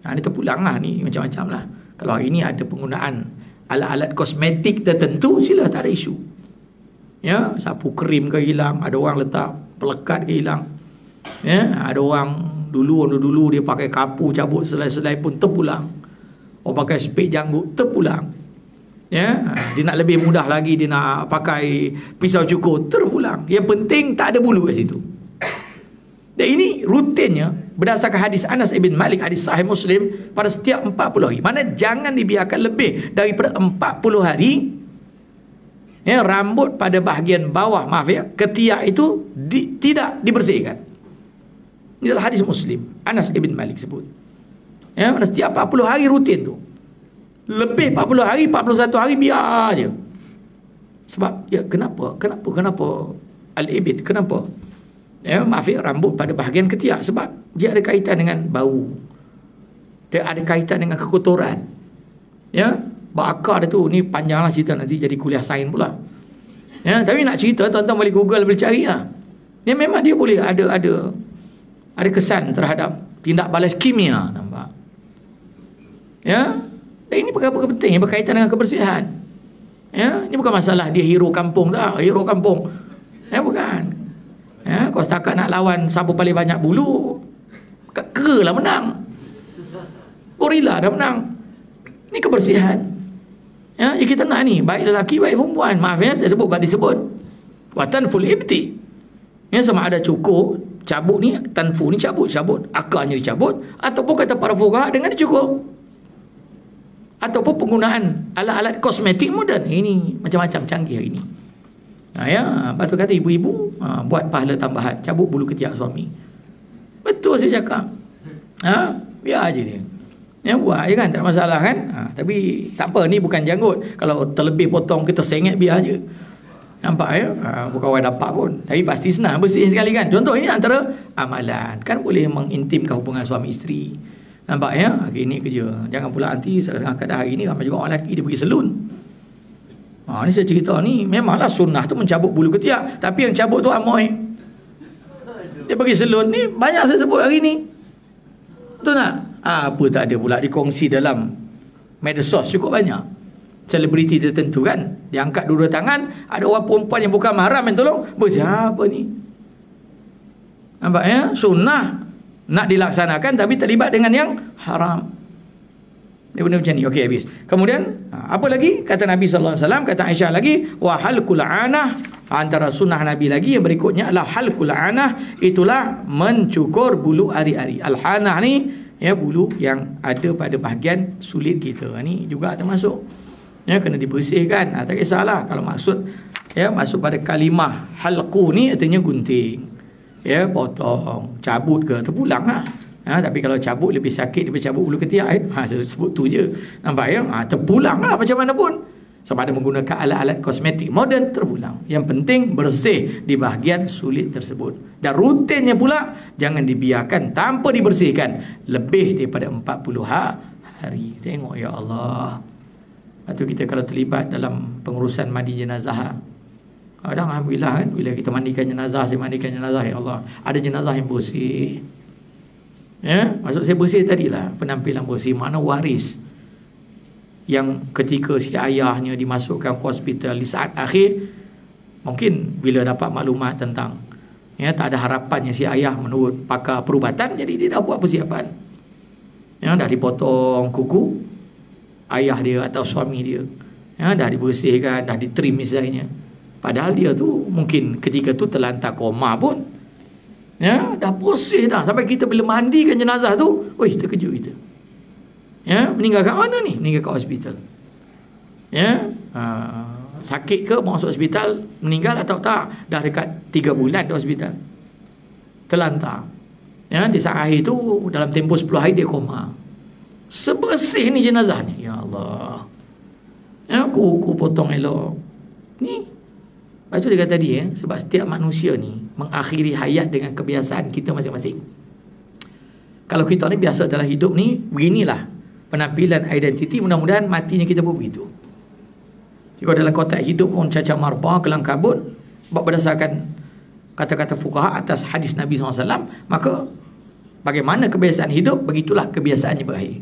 A: Ini terpulang lah ni macam-macam lah. Kalau hari ini ada penggunaan alat-alat kosmetik tertentu, sila, tak ada isu. Ya, sapu krim ke hilang, ada orang letak pelekat ke hilang. Ya, ada orang dulu dia pakai kapu cabut selai-selai pun terpulang. Orang pakai spek janggut terpulang. Ya, dia nak lebih mudah lagi, dia nak pakai pisau cukur, terpulang. Yang penting tak ada bulu kat situ. Dan ini rutinnya berdasarkan hadis Anas ibn Malik, hadis sahih Muslim, pada setiap 40 hari. Mana jangan dibiarkan lebih daripada 40 hari. Ya, rambut pada bahagian bawah, maaf ya, ketiak itu tidak dibersihkan. Ini adalah hadis Muslim, Anas ibn Malik sebut. Ya, mana setiap 40 hari rutin tu. Lebih 40 hari, 41 hari biar aja. Sebab ya, kenapa al-ibid, kenapa? Ya, maaf ya, rambut pada bahagian ketiak, sebab dia ada kaitan dengan bau. Dia ada kaitan dengan kekotoran. Ya, bakar dia tu, ni panjanglah cerita, nanti jadi kuliah sains pula. Ya, tapi nak cerita tuan-tuan boleh Google, boleh cari lah. Ya, memang dia boleh ada kesan terhadap tindak balas kimia, nampak? Ya. Dan ini perkara penting yang berkaitan dengan kebersihan. Ya, ini bukan masalah dia hero kampung tak, hero kampung. Ya, bukan. Ya, kau setakat nak lawan siapa paling banyak bulu, kera lah menang. Gorila dah menang. Ini kebersihan. Ya, yang kita nak ni, baik lelaki baik perempuan. Maaf ya, saya sebut disebut. Watan full ibti. Ya, sama ada cukur, cabut ni, tanfu ni cabut, akarnya dicabut, ataupun kata para fuqaha dengan dicukur. Ataupun penggunaan alat-alat kosmetik moden. Ini macam-macam canggih hari ini. Ya, lepas tu kata ibu-ibu buat pahala tambahan, cabut bulu ketiak suami. Betul saya cakap. Biar aja dia. Ya, buat je kan, tak ada masalah kan. Tapi tak apa, ni bukan janggut. Kalau terlebih potong kita sengit, biar aja. Nampak ya? Bukan orang dapat pun. Tapi pasti senang bersihin sekali kan. Contoh ini antara amalan. Kan boleh mengintimkan hubungan suami isteri. Nampak ya? Hari ni kerja. Jangan pula nanti setengah kadang hari ni ramai juga orang lelaki dia pergi salon. Ni saya cerita ni, memanglah sunnah tu mencabut bulu ketiak, tapi yang cabut tu amoy. Dia pergi salon ni, banyak saya sebut hari ni. Betul tak? Apa tak ada pula dikongsi dalam medsos cukup banyak. Selebriti tertentu kan, dia angkat dua-dua tangan, ada orang perempuan yang bukan mahram yang tolong. Siapa ni? Nampak ya? Sunnah nak dilaksanakan tapi terlibat dengan yang haram. Dia benda macam ni. Okey, habis. Kemudian apa lagi kata Nabi sallallahu alaihi wasallam, kata Aisyah lagi, wa halqul anah, antara sunnah Nabi lagi yang berikutnya adalah halqul anah, itulah mencukur bulu ari-ari. Al-hanah ni ya, bulu yang ada pada bahagian sulit kita. Ni juga termasuk ya, kena dibersihkan. Tak kisahlah kalau maksud ya, masuk pada kalimah halqu ni artinya gunting. Ya, potong, cabut ke, terpulang lah. Tapi kalau cabut lebih sakit daripada cabut bulu ketiak. Saya sebut tu je. Nampak ya? Terpulang lah macam mana pun. Sama ada menggunakan alat-alat kosmetik moden, terpulang. Yang penting bersih di bahagian sulit tersebut. Dan rutinnya pula jangan dibiarkan tanpa dibersihkan lebih daripada 40 hari. Tengok ya Allah. Lepas tu kita kalau terlibat dalam pengurusan mandi jenazah, kadang alhamdulillah kan, bila kita mandikan jenazah, saya mandikan jenazah, ya Allah, ada jenazah yang bersih. Ya, maksud saya bersih tadilah penampilan bersih, mana waris yang ketika si ayahnya dimasukkan ke hospital di saat akhir, mungkin bila dapat maklumat tentang ya, tak ada harapannya si ayah menurut pakar perubatan, jadi dia dah buat persiapan. Ya, dah dipotong kuku ayah dia atau suami dia. Ya, dah dibersihkan, dah ditrim misalnya. Padahal dia tu mungkin ketika tu terlantar koma pun. Ya, dah bersih dah. Sampai kita bila mandikan jenazah tu, terkejut kita. Ya, meninggal kat mana ni? Meninggal kat hospital. Ya, sakit ke masuk hospital, meninggal atau tak? Dah dekat 3 bulan di hospital. Terlantar. Ya, di saat akhir tu dalam tempoh 10 hari dia koma. Sebersih ni jenazahnya. Ya Allah. Ya, kuku potong elok. Ni lepas tu dia kata tadi sebab setiap manusia ni mengakhiri hayat dengan kebiasaan kita masing-masing. Kalau kita ni biasa dalam hidup ni, beginilah penampilan identiti, mudah-mudahan matinya kita pun begitu. Jika dalam konteks hidup pun cacat marba, kelang kabut, berdasarkan kata-kata fuqaha atas hadis Nabi SAW, maka bagaimana kebiasaan hidup, begitulah kebiasaannya berakhir.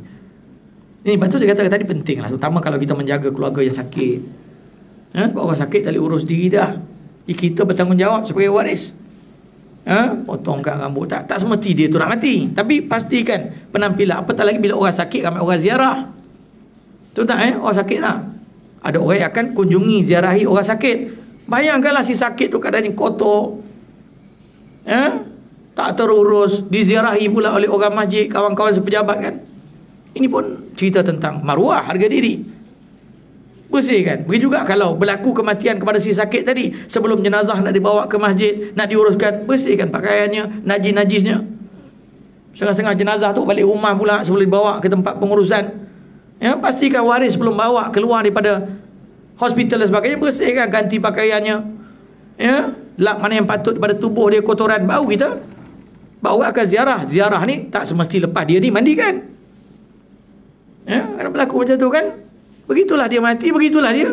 A: Ini betul saya kata tadi penting lah, terutama kalau kita menjaga keluarga yang sakit. Sebab orang sakit tak boleh urus diri dah. Kita bertanggungjawab sebagai waris. Potongkan rambut, tak semesti dia tu nak mati, tapi pastikan penampilan. Apatah lagi bila orang sakit ramai orang ziarah. Betul tak? Orang sakit tak? Ada orang yang akan kunjungi, ziarahi orang sakit. Bayangkanlah si sakit tu keadaannya kotor, tak terurus, diziarahi pula oleh orang masjid, kawan-kawan sepejabat kan. Ini pun cerita tentang maruah, harga diri. Bersihkan. Begitu juga kalau berlaku kematian kepada si sakit tadi, sebelum jenazah nak dibawa ke masjid, nak diuruskan, bersihkan pakaiannya, najis-najisnya. Setengah-setengah jenazah tu balik rumah pula sebelum dibawa ke tempat pengurusan. Pastikan waris belum bawa keluar daripada hospital dan sebagainya, bersihkan, ganti pakaiannya. Lap mana yang patut pada tubuh dia kotoran, baru kita bawa akan ziarah. Ziarah ni tak semesti lepas dia dimandikan. Kalau berlaku macam tu kan, begitulah dia mati, begitulah dia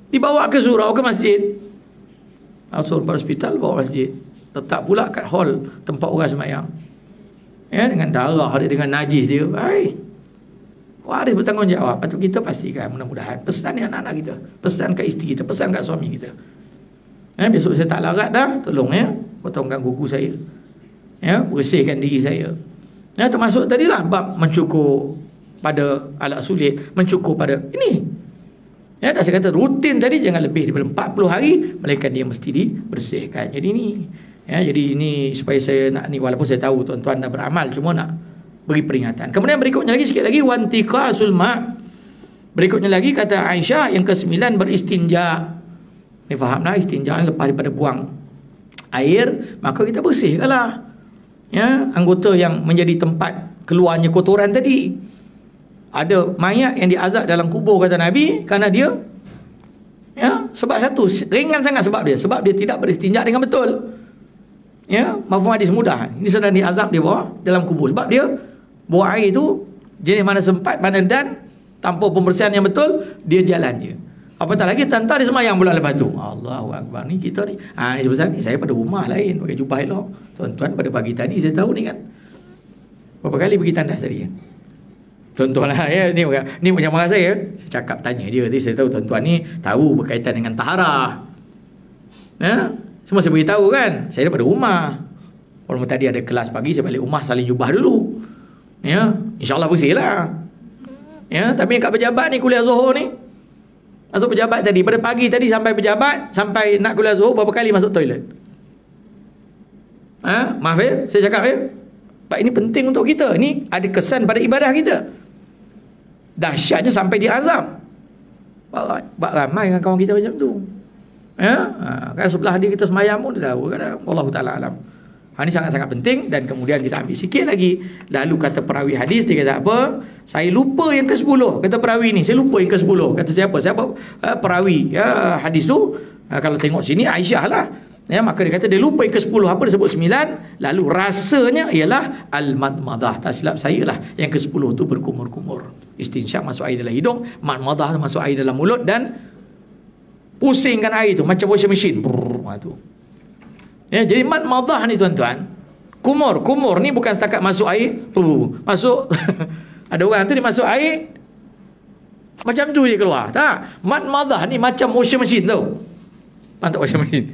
A: dibawa ke surau, ke masjid. Masuk ke hospital, bawa masjid, letak pula kat hall tempat orang sembahyang. Dengan darah dia, dengan najis dia. Waris bertanggungjawab. Patut kita pastikan, mudah-mudahan pesan ni anak-anak kita, pesan kat isteri kita, pesan kat suami kita. Besok saya tak larat dah, tolong potongkan kuku saya, bersihkan diri saya. Termasuk tadilah bab mencukur pada alat sulit, mencukur pada ini. Dah saya kata rutin tadi jangan lebih daripada 40 hari, melainkan dia mesti dibersihkan. Jadi ni, jadi ini supaya saya nak ni, walaupun saya tahu tuan-tuan dah beramal, cuma nak beri peringatan. Kemudian berikutnya lagi, sikit lagi, wantiqasul ma'. Berikutnya lagi kata Aisyah, yang ke-9 beristinja. Ni fahamlah, istinja lepas daripada buang air, maka kita bersihkanlah anggota yang menjadi tempat keluarnya kotoran tadi. Ada mayat yang diazab dalam kubur kata Nabi, kerana dia sebab satu, ringan sangat sebab dia tidak beristinja dengan betul. Mafhum hadis mudah. Ini sedang diazab dia bawah dalam kubur, sebab dia buang air tu jenis mana sempat, mana dan tanpa pembersihan yang betul, dia jalan je. Apatah lagi tantang dia semayang pula lepas tu. Allahu Akbar. Ni kita ni, ni sebesar ni saya pada rumah lain pakai jubah elok. Tuan-tuan pada pagi tadi saya tahu ni kan, berapa kali pergi tandas tadi kan. Tuan-tuan lah ni macam marah saya cakap tanya je tadi, saya tahu tuan-tuan ni tahu berkaitan dengan taharah. Semua saya beritahu kan, saya daripada rumah. Walaupun tadi ada kelas pagi, saya balik rumah salin jubah dulu. InsyaAllah bersih lah. Tapi yang kat pejabat ni, kuliah Zuhur ni, masuk pejabat tadi, pada pagi tadi sampai pejabat, sampai nak kuliah Zuhur, berapa kali masuk toilet? Maaf saya cakap Pak, ini penting untuk kita. Ini ada kesan pada ibadah kita. Dahsyatnya sampai diazab. Bak ramai dengan kawan kita macam tu. Kan sebelah dia kita semayang pun dia tahu kan. Wallahu ta'ala alam. Ini sangat-sangat penting. Dan kemudian kita ambil sikit lagi. Lalu kata perawi hadis, dia kata apa? Saya lupa yang ke-10. Kata perawi ni, saya lupa yang ke-10. Kata siapa perawi hadis tu. Kalau tengok sini Aisyah lah. Maka dia kata dia lupa yang ke-10. Apa dia sebut 9? Lalu rasanya ialah al-madmadah. Tak silap saya lah, yang ke-10 tu berkumur-kumur. Istinsyak masuk air dalam hidung, madmadah masuk air dalam mulut, dan pusingkan air tu macam washing machine. Tu. Jadi madmadah ni tuan-tuan, kumur ni bukan setakat masuk air, masuk ada orang tu dia masuk air macam tu je keluar. Tak, madmadah ni macam washing machine tu. Mantap washing machine.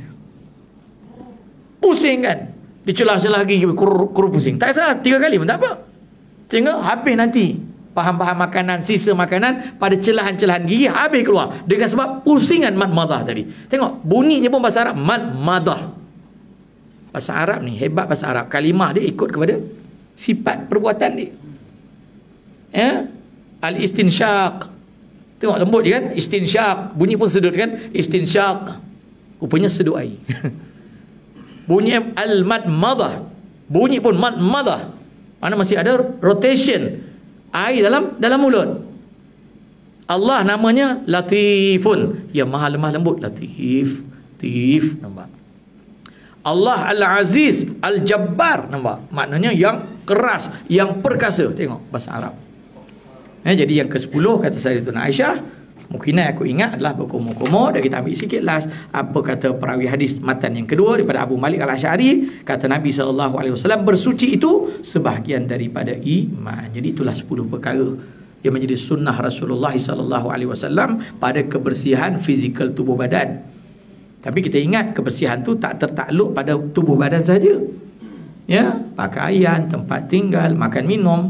A: Pusing kan, dicelah-celah gigi, kur pusing. Tak salah, 3 kali pun tak apa. Sehingga habis nanti bahan-bahan makanan, sisa makanan pada celahan-celahan gigi habis keluar dengan sebab pusingan madmadah tadi. Tengok bunyinya pun bahasa Arab, madmadah. Bahasa Arab ni hebat, bahasa Arab. Kalimah dia ikut kepada sifat perbuatan dia. Al-istinsyaq. Tengok lembut je kan, istinsyaq. Bunyi pun sedut kan, istinsyaq. Rupanya sedut air. Bunyi al-madmadah, bunyi pun madmadah, mana masih ada rotation air dalam mulut. Allah namanya Latifun, yang maha lemah lembut. Latif, nampak. Allah Al-Aziz, Al-Jabbar, nampak. Maknanya yang keras, yang perkasa. Tengok bahasa Arab. Jadi yang ke-10 kata Sayyidatuna Aisyah, mungkin aku ingat adalah berkumur-kumur. Dan kita ambil sikit last apa kata perawi hadis matan yang kedua daripada Abu Malik Al-Asy'ari. Kata Nabi SAW, bersuci itu sebahagian daripada iman. Jadi itulah 10 perkara yang menjadi sunnah Rasulullah SAW pada kebersihan fizikal tubuh badan. Tapi kita ingat kebersihan tu tak tertakluk pada tubuh badan saja. Pakaian, tempat tinggal, makan minum,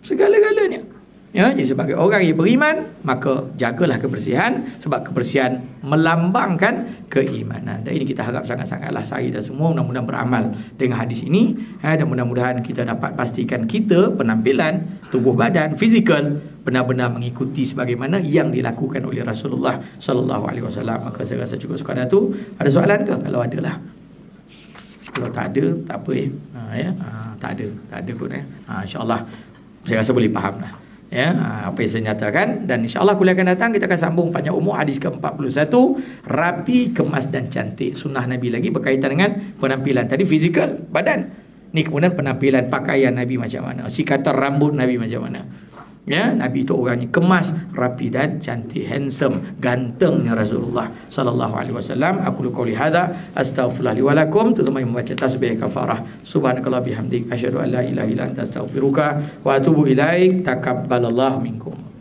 A: segala-galanya. Ya, jadi sebagai orang yang beriman, maka jagalah kebersihan, sebab kebersihan melambangkan keimanan. Dan ini kita harap sangat-sangatlah saya dan semua mudah-mudahan beramal dengan hadis ini, dan mudah-mudahan kita dapat pastikan kita penampilan tubuh badan fizikal benar-benar mengikuti sebagaimana yang dilakukan oleh Rasulullah sallallahu alaihi wasallam. Maka saya rasa cukup sekadar tu. Ada soalan ke? Kalau ada lah. Kalau tak ada, tak apa tak ada pun insya-Allah saya rasa boleh faham lah. Ya, apa yang saya nyatakan, dan insya-Allah kuliah akan datang kita akan sambung panjang umur hadis ke-41, rapi, kemas dan cantik. Sunnah Nabi lagi berkaitan dengan penampilan tadi, fizikal badan. Ni kemudian penampilan pakaian Nabi macam mana, sikatan rambut Nabi macam mana. Ya, Nabi itu orangnya kemas, rapi dan cantik, handsome, gantengnya Rasulullah sallallahu alaihi wasallam. Aku qouli hadza astaghfirullah li wa lakum. Terutama yang membaca tasbih kafarah. Subhanakallah bihamdika asyhadu an la ilaha illa anta astaghfiruka wa atubu ilaik. Takabbalallahu minkum.